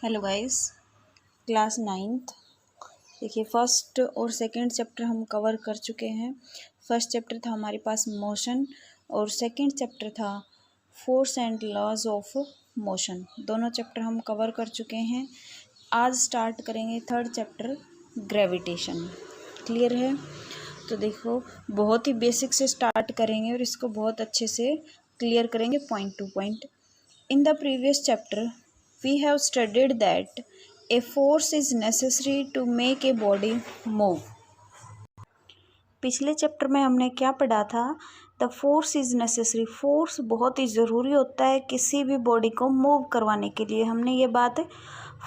Hello guys, class 9th। देखिए, first और second chapter हम कवर कर चुके हैं। फर्स्ट चैप्टर था हमारे पास मोशन और सेकंड चैप्टर था force and laws of motion. दोनों चैप्टर हम कवर कर चुके हैं। आज स्टार्ट करेंगे थर्ड चैप्टर, ग्रेविटेशन। क्लियर है? तो देखो, बहुत ही बेसिक से स्टार्ट करेंगे और इसको बहुत अच्छे से क्लियर करेंगे point two point. In the previous chapter, we have studied that a force is necessary to make a body move. पिछले चैप्टर में हमने क्या पढ़ा था? The force is necessary. Force बहुत ही ज़रूरी होता है किसी भी बॉडी को मूव करवाने के लिए। हमने ये बात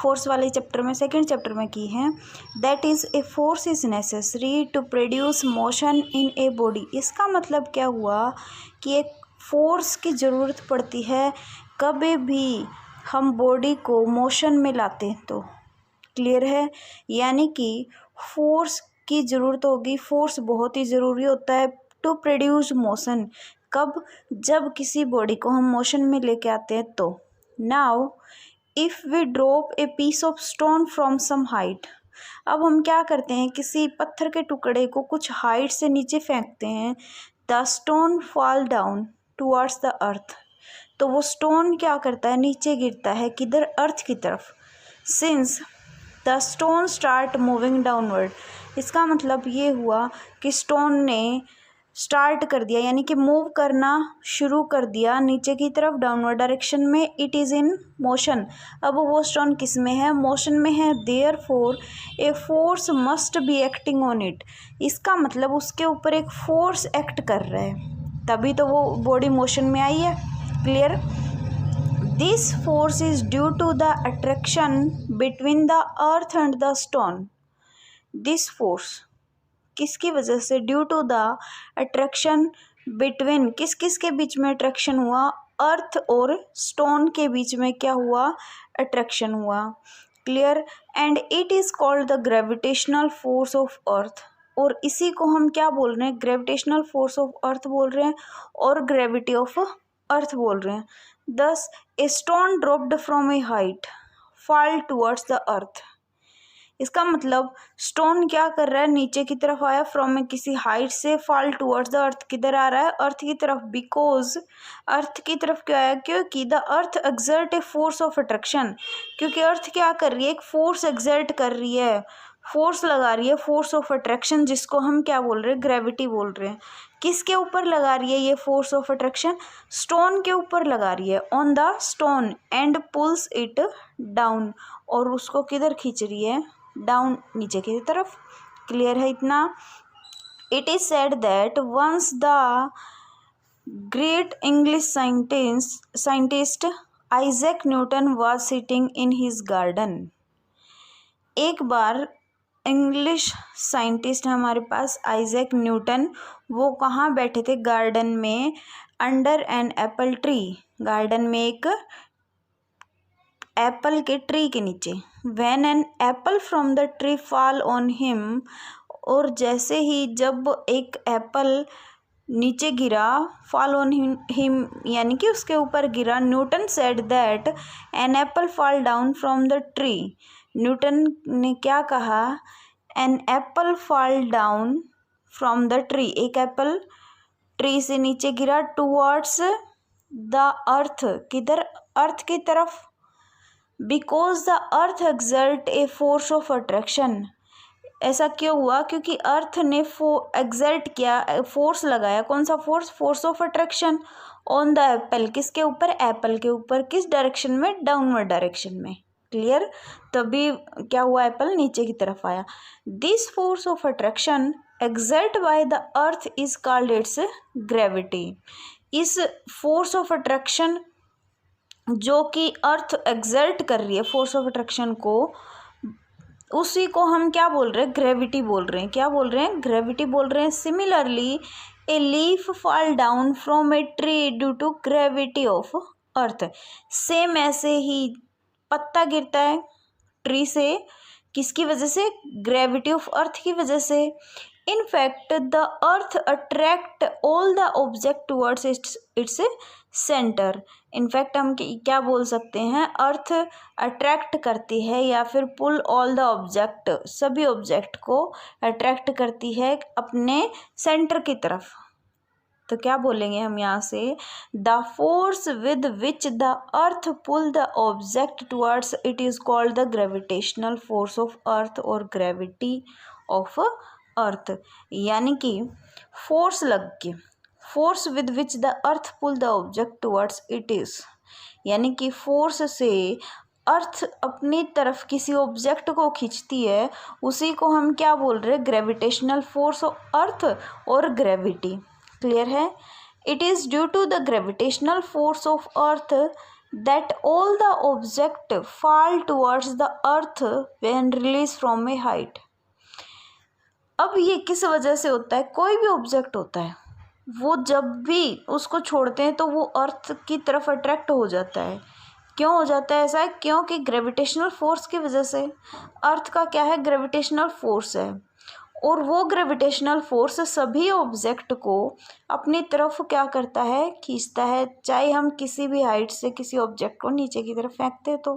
फोर्स वाले चैप्टर में, सेकंड चैप्टर में की है। That is a force is necessary to produce motion in a body. इसका मतलब क्या हुआ कि एक फोर्स की ज़रूरत पड़ती है कभी भी हम बॉडी को मोशन में लाते हैं तो। क्लियर है? यानी कि फोर्स की ज़रूरत होगी। फोर्स बहुत ही ज़रूरी होता है टू प्रोड्यूस मोशन। कब? जब किसी बॉडी को हम मोशन में लेके आते हैं तो। Now if we drop a piece of stone from some height. अब हम क्या करते हैं, किसी पत्थर के टुकड़े को कुछ हाइट से नीचे फेंकते हैं। The stone fall down towards the अर्थ। तो वो स्टोन क्या करता है, नीचे गिरता है। किधर? अर्थ की तरफ। Since the stone start moving downward. इसका मतलब ये हुआ कि स्टोन ने स्टार्ट कर दिया, यानी कि मूव करना शुरू कर दिया नीचे की तरफ, डाउनवर्ड डायरेक्शन में। It is in motion. अब वो स्टोन किस में है? मोशन में है। Therefore a force must be acting on it. इसका मतलब उसके ऊपर एक फोर्स एक्ट कर रहा है, तभी तो वो बॉडी मोशन में आई है। Clear? This force is due to the attraction between the earth and the stone. This force किसकी वजह से? Due to the attraction between, किस किस के बीच में अट्रैक्शन हुआ? अर्थ और स्टोन के बीच में क्या हुआ? अट्रैक्शन हुआ। Clear? And it is called the gravitational force of earth. और इसी को हम क्या बोल रहे हैं? ग्रेविटेशनल फोर्स ऑफ अर्थ बोल रहे हैं और ग्रेविटी ऑफ अर्थ बोल रहे हैं। दस a stone dropped from a height fall towards the अर्थ। इसका मतलब स्टोन क्या कर रहा है? नीचे की तरफ आया, फ्रॉम में किसी हाइट से, फॉल टुवर्ड्स द अर्थ। किधर आ रहा है? अर्थ की तरफ। बिकॉज अर्थ की तरफ क्यों आया? क्योंकि the earth exert a force of attraction. क्योंकि अर्थ क्या कर रही है? एक फोर्स एक्सर्ट कर रही है, फोर्स लगा रही है, फोर्स ऑफ अट्रैक्शन, जिसको हम क्या बोल रहे हैं? ग्रेविटी बोल रहे हैं। किसके ऊपर लगा रही है ये फोर्स ऑफ अट्रैक्शन? स्टोन के ऊपर लगा रही है, on the stone, and pulls it down. और उसको किधर खींच रही है? डाउन, नीचे की तरफ। क्लियर है इतना? It is said that once the great English scientist Isaac Newton was sitting in his garden. एक बार इंग्लिश साइंटिस्ट हमारे पास आइजैक न्यूटन, वो कहाँ बैठे थे? गार्डन में, under an apple tree. Garden में एक एप्पल के ट्री के नीचे। When an apple from the tree fall on him. और जैसे ही जब एक एप्पल नीचे गिरा, फॉल ऑन हिम यानी कि उसके ऊपर गिरा। Newton said that an apple fall down from the tree. Newton ने क्या कहा? An apple fall down from the tree. एक एप्पल ट्री से नीचे गिरा, टुवर्ड्स द अर्थ। किधर? अर्थ की तरफ। Because the earth exert a force of attraction. ऐसा क्यों हुआ? क्योंकि अर्थ ने एक्सर्ट किया, फोर्स लगाया। कौन सा force? Force of attraction on the Apple. किसके ऊपर? एप्पल के ऊपर। किस डायरेक्शन में? डाउनवर्ड डायरेक्शन में। क्लियर? तभी क्या हुआ? एप्पल नीचे की तरफ आया। This force of attraction exert by the earth is called its gravity. इस फोर्स ऑफ अट्रैक्शन जो कि अर्थ एक्सर्ट कर रही है, फोर्स ऑफ अट्रैक्शन को, उसी को हम क्या बोल रहे हैं? ग्रेविटी बोल रहे हैं। क्या बोल रहे हैं? ग्रेविटी बोल रहे हैं। Similarly a leaf fall down from a tree due to gravity of earth. Same ऐसे ही पत्ता गिरता है ट्री से, किसकी वजह से? ग्रेविटी ऑफ अर्थ की वजह से। In fact the earth attract all the object towards its centre. In fact हम क्या बोल सकते हैं, अर्थ अट्रैक्ट करती है या फिर पुल ऑल द ऑब्जेक्ट, सभी ऑब्जेक्ट को अट्रैक्ट करती है अपने सेंटर की तरफ। तो क्या बोलेंगे हम यहाँ से, the force with which the earth pull the object towards it is called the gravitational force of earth और ग्रेविटी ऑफ अर्थ। यानी कि फोर्स लग के, force with which the earth pull the object towards it is, यानी कि force से अर्थ अपनी तरफ किसी ऑब्जेक्ट को खींचती है, उसी को हम क्या बोल रहे हैं, ग्रेविटेशनल फोर्स ऑफ अर्थ और ग्रेविटी। क्लियर है। It is due to the gravitational force of earth that all the object fall towards the earth when release from a height. अब ये किस वजह से होता है, कोई भी ऑब्जेक्ट होता है वो जब भी उसको छोड़ते हैं तो वो अर्थ की तरफ अट्रैक्ट हो जाता है। क्यों हो जाता है ऐसा, क्योंकि ग्रेविटेशनल फोर्स की वजह से। अर्थ का क्या है, ग्रेविटेशनल फोर्स है, और वो ग्रेविटेशनल फोर्स सभी ऑब्जेक्ट को अपनी तरफ क्या करता है, खींचता है, चाहे हम किसी भी हाइट से किसी ऑब्जेक्ट को नीचे की तरफ फेंकते तो।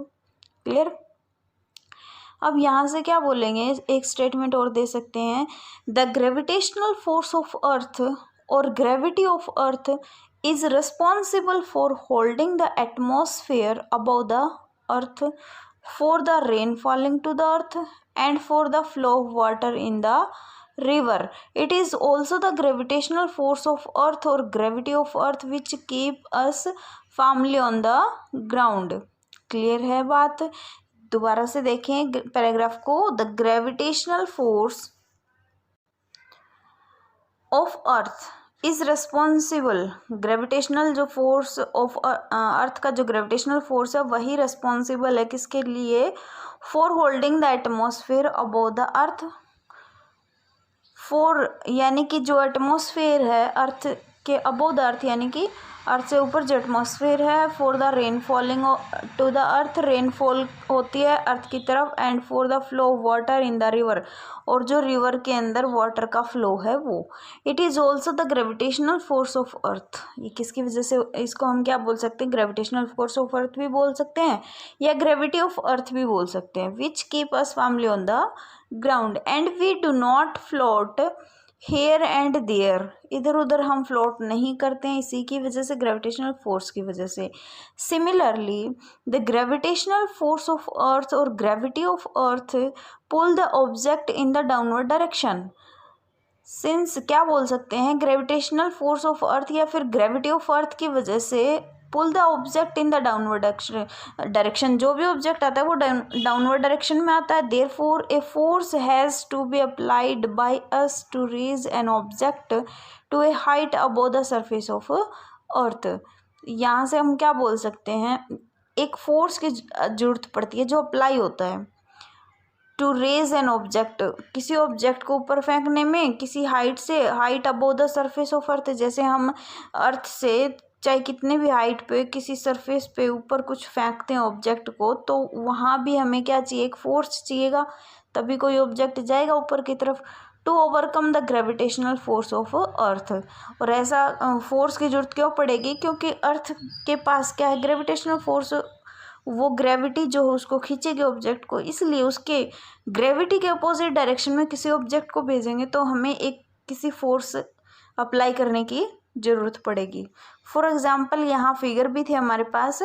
क्लियर। अब यहाँ से क्या बोलेंगे, एक स्टेटमेंट और दे सकते हैं, the gravitational force of earth और gravity of earth is responsible for holding the atmosphere above the earth, for the rain falling to the earth and for the flow of water in the river. It is also the gravitational force of earth or gravity of earth which keep us firmly on the ground. Clear है बात। दोबारा से देखें paragraph को, the gravitational force of earth is responsible, gravitational जो force of अर्थ का जो gravitational force है वही रिस्पॉन्सिबल है किसके लिए, for holding the atmosphere above the earth. For यानी कि जो एटमॉस्फेयर है अर्थ के अबव द अर्थ, यानी कि अर्थ से ऊपर जो एटमॉस्फेयर है, for the rain falling to the earth, rainfall होती है अर्थ की तरफ, and for the flow of water in the river, और जो रिवर के अंदर वाटर का फ्लो है वो। It is also the gravitational force of अर्थ, ये किसकी वजह से, इसको हम क्या बोल सकते हैं, ग्रेविटेशनल फोर्स ऑफ अर्थ भी बोल सकते हैं या ग्रेविटी ऑफ अर्थ भी बोल सकते हैं, which keep us firmly on the ground and we do not float here and there, इधर उधर हम फ्लोट नहीं करते हैं, इसी की वजह से, ग्रेविटेशनल फोर्स की वजह से। Similarly the gravitational force of earth और gravity of earth pull the object in the downward direction. Since क्या बोल सकते हैं, ग्रेविटेशनल फोर्स ऑफ अर्थ या फिर ग्रेविटी ऑफ अर्थ की वजह से pull the object in the downward direction, जो भी ऑब्जेक्ट आता है वो डाउनवर्ड डायरेक्शन में आता है। Therefore a force has to be applied by us to raise an object to a height above the surface of earth. यहाँ से हम क्या बोल सकते हैं, एक फोर्स की जरूरत पड़ती है जो अप्लाई होता है टू रेज एन ऑब्जेक्ट, किसी ऑब्जेक्ट को ऊपर फेंकने में, किसी हाइट से, height above the surface of अर्थ, जैसे हम अर्थ से चाहे कितने भी हाइट पे किसी सरफेस पे ऊपर कुछ फेंकते हैं ऑब्जेक्ट को, तो वहाँ भी हमें क्या चाहिए, एक फोर्स चाहिएगा, तभी कोई ऑब्जेक्ट जाएगा ऊपर की तरफ, to overcome the gravitational force of earth. और ऐसा फोर्स की जरूरत क्यों पड़ेगी, क्योंकि अर्थ के पास क्या है, ग्रेविटेशनल फोर्स, वो ग्रेविटी जो है उसको खींचेगी ऑब्जेक्ट को, इसलिए उसके ग्रेविटी के अपोजिट डायरेक्शन में किसी ऑब्जेक्ट को भेजेंगे तो हमें एक किसी फोर्स अप्लाई करने की ज़रूरत पड़ेगी। फॉर एग्जाम्पल यहाँ फिगर भी थे हमारे पास,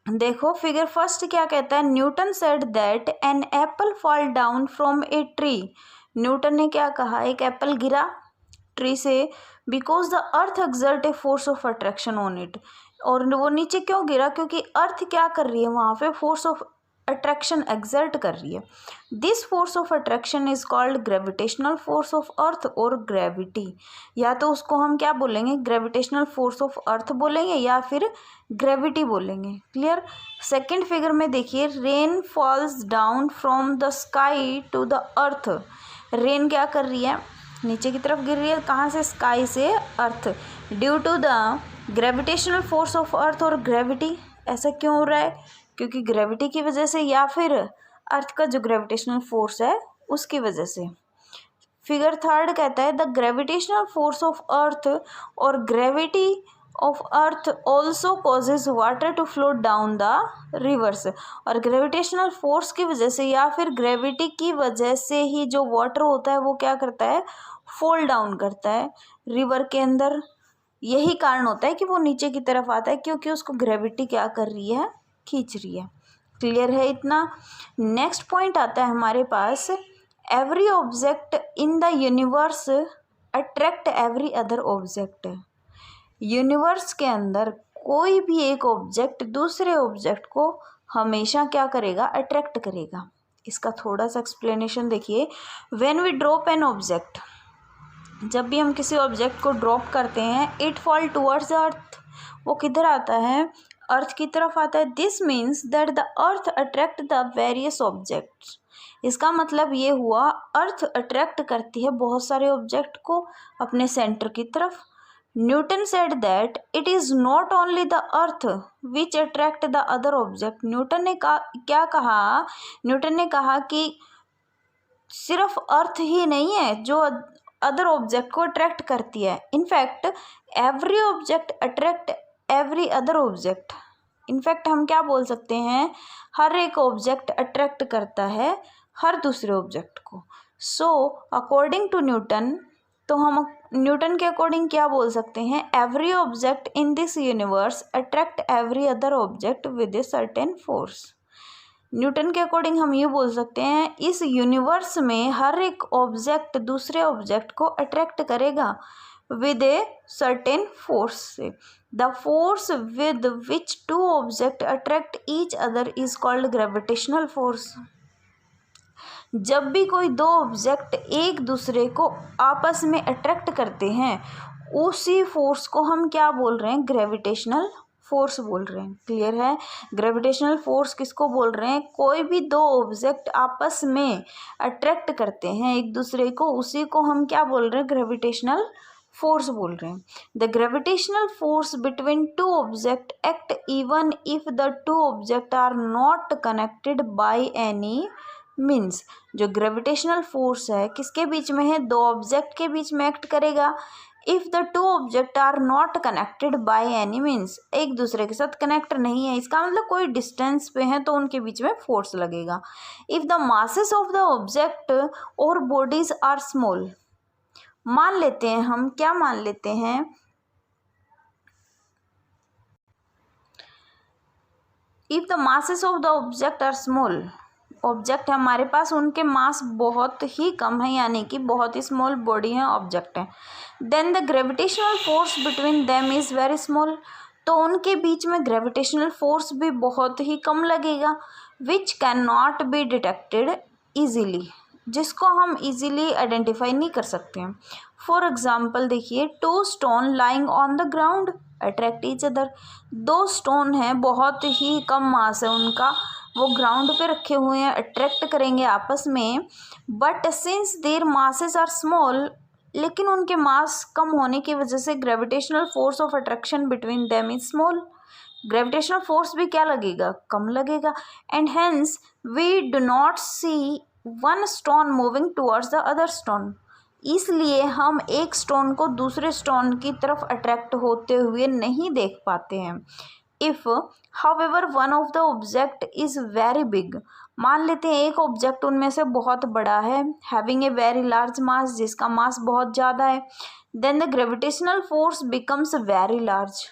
देखो फिगर फर्स्ट क्या कहता है, Newton said that an apple fall down from a tree. Newton ने क्या कहा, एक एप्पल गिरा ट्री से, because the earth exert a force of attraction on it, और वो नीचे क्यों गिरा, क्योंकि अर्थ क्या कर रही है वहाँ पे, फोर्स ऑफ अट्रैक्शन एक्सर्ट कर रही है। This force of attraction is called gravitational force of earth और ग्रेविटी, या तो उसको हम क्या बोलेंगे, ग्रेविटेशनल फोर्स ऑफ अर्थ बोलेंगे या फिर ग्रेविटी बोलेंगे। क्लियर। सेकंड फिगर में देखिए, rain falls down from the sky to the earth. Rain क्या कर रही है, नीचे की तरफ गिर रही है, कहाँ से, स्काई से earth, due to the gravitational force of earth और ग्रेविटी। ऐसा क्यों हो रहा है, क्योंकि ग्रेविटी की वजह से या फिर अर्थ का जो ग्रेविटेशनल फोर्स है उसकी वजह से। फिगर थर्ड कहता है the gravitational force of earth और gravity of earth also causes water to flow down the rivers. और ग्रेविटेशनल फोर्स की वजह से या फिर ग्रेविटी की वजह से ही जो वाटर होता है वो क्या करता है, फॉल डाउन करता है रिवर के अंदर। यही कारण होता है कि वो नीचे की तरफ आता है, क्योंकि उसको ग्रेविटी क्या कर रही है, खींच रही है। क्लियर है इतना। नेक्स्ट पॉइंट आता है हमारे पास, every object in the universe attract every other object. Universe के अंदर कोई भी एक ऑब्जेक्ट दूसरे ऑब्जेक्ट को हमेशा क्या करेगा, अट्रैक्ट करेगा। इसका थोड़ा सा एक्सप्लेनेशन देखिए। When we drop an object, जब भी हम किसी ऑब्जेक्ट को ड्रॉप करते हैं, इट फॉल टुवर्ड्स अर्थ, वो किधर आता है, अर्थ की तरफ आता है। This means that the earth attract the various objects. इसका मतलब ये हुआ, अर्थ अट्रैक्ट करती है बहुत सारे ऑब्जेक्ट को अपने सेंटर की तरफ। Newton said that it is not only the earth which attract the other object. Newton ने क्या कहा, न्यूटन ने कहा कि सिर्फ अर्थ ही नहीं है जो अदर ऑब्जेक्ट को अट्रैक्ट करती है। In fact every object attract every other object. In fact हम क्या बोल सकते हैं, हर एक ऑब्जेक्ट अट्रैक्ट करता है हर दूसरे ऑब्जेक्ट को। सो अकॉर्डिंग टू न्यूटन, तो हम न्यूटन के अकॉर्डिंग क्या बोल सकते हैं, every object in this universe attract every other object with a certain force. Newton के अकॉर्डिंग हम ये बोल सकते हैं, इस यूनिवर्स में हर एक ऑब्जेक्ट दूसरे ऑब्जेक्ट को अट्रैक्ट करेगा विद ए सर्टेन फोर्स से। The force with which two object attract each other is called gravitational force. जब भी कोई दो ऑब्जेक्ट एक दूसरे को आपस में अट्रैक्ट करते हैं, उसी फोर्स को हम क्या बोल रहे हैं, ग्रेविटेशनल फोर्स बोल रहे हैं। क्लियर है। ग्रेविटेशनल फोर्स किसको बोल रहे हैं, कोई भी दो ऑब्जेक्ट आपस में अट्रैक्ट करते हैं एक दूसरे को, उसी को हम क्या बोल रहे हैं, ग्रेविटेशनल फोर्स बोल रहे हैं। The gravitational force between two object act even if the two object are not connected by any means. जो ग्रेविटेशनल फोर्स है किसके बीच में है, दो ऑब्जेक्ट के बीच में एक्ट करेगा। If the two object are not connected by any means, एक दूसरे के साथ कनेक्ट नहीं है, इसका मतलब कोई डिस्टेंस पे है तो उनके बीच में फोर्स लगेगा। If the masses of the object और बॉडीज आर स्मॉल, मान लेते हैं हम, क्या मान लेते हैं, if the masses of the object are small, object है हमारे पास, उनके मास बहुत ही कम है, यानी कि बहुत ही स्मॉल बॉडी है, ऑब्जेक्ट है। Then the gravitational force between them is very small, तो उनके बीच में ग्रेविटेशनल फोर्स भी बहुत ही कम लगेगा। Which can not be detected easily, जिसको हम ईजीली आइडेंटिफाई नहीं कर सकते हैं। फॉर एग्जाम्पल देखिए, two stone lying on the ground attract each other. दो स्टोन हैं, बहुत ही कम मास है उनका, वो ग्राउंड पे रखे हुए हैं, अट्रैक्ट करेंगे आपस में। But since their masses are small, लेकिन उनके मास कम होने की वजह से gravitational force of attraction between them is small, gravitational force भी क्या लगेगा, कम लगेगा। And hence we do not see one stone moving towards the other stone, इसलिए हम एक स्टोन को दूसरे स्टोन की तरफ अट्रैक्ट होते हुए नहीं देख पाते हैं। If however one of the object is very big, मान लेते हैं एक ऑब्जेक्ट उनमें से बहुत बड़ा है, having a very large mass, जिसका मास बहुत ज़्यादा है, then the gravitational force becomes very large,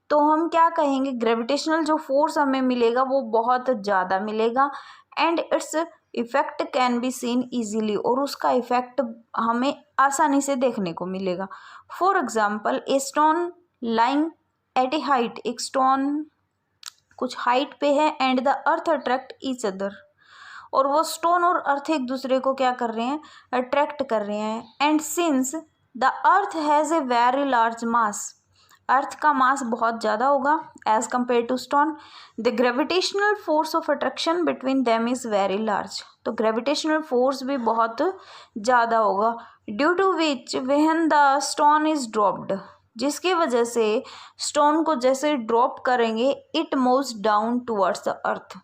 तो हम क्या कहेंगे, ग्रेविटेशनल जो फोर्स हमें मिलेगा वो बहुत ज़्यादा मिलेगा। And it's effect can be seen easily, और उसका इफ़ेक्ट हमें आसानी से देखने को मिलेगा। For example, a stone lying at A height, एक स्टोन कुछ हाइट पे है, and the earth attract each other, और वो स्टोन और अर्थ एक दूसरे को क्या कर रहे हैं, अट्रैक्ट कर रहे हैं। And since the earth has a very large mass, earth का मास बहुत ज़्यादा होगा as compare to stone, the gravitational force of attraction between them is very large, तो ग्रेविटेशनल फोर्स भी बहुत ज़्यादा होगा। Due to which when the stone is dropped, जिसकी वजह से स्टोन को जैसे ड्रॉप करेंगे, it moves down towards the earth,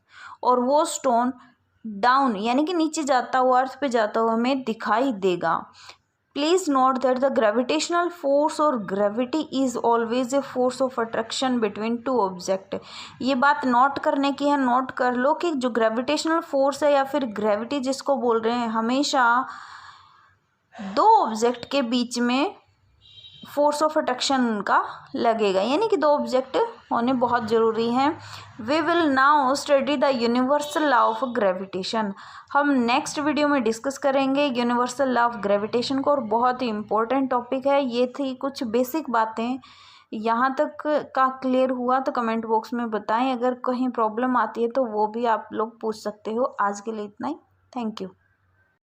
और वो स्टोन डाउन यानी कि नीचे जाता हुआ, अर्थ पे जाता हुआ हमें दिखाई देगा। Please note that the gravitational force और gravity is always a force of attraction between two object. ये बात नोट करने की है, नोट कर लो कि जो ग्रेविटेशनल फोर्स है या फिर ग्रेविटी जिसको बोल रहे हैं, हमेशा दो ऑब्जेक्ट के बीच में फोर्स ऑफ अट्रैक्शन उनका लगेगा, यानी कि दो ऑब्जेक्ट होने बहुत ज़रूरी हैं। We will now study the universal law of gravitation. हम नेक्स्ट वीडियो में डिस्कस करेंगे यूनिवर्सल लॉ ऑफ ग्रेविटेशन को, और बहुत ही इम्पोर्टेंट टॉपिक है। ये थी कुछ बेसिक बातें। यहाँ तक का क्लियर हुआ तो कमेंट बॉक्स में बताएं। अगर कहीं प्रॉब्लम आती है तो वो भी आप लोग पूछ सकते हो। आज के लिए इतना ही। Thank you.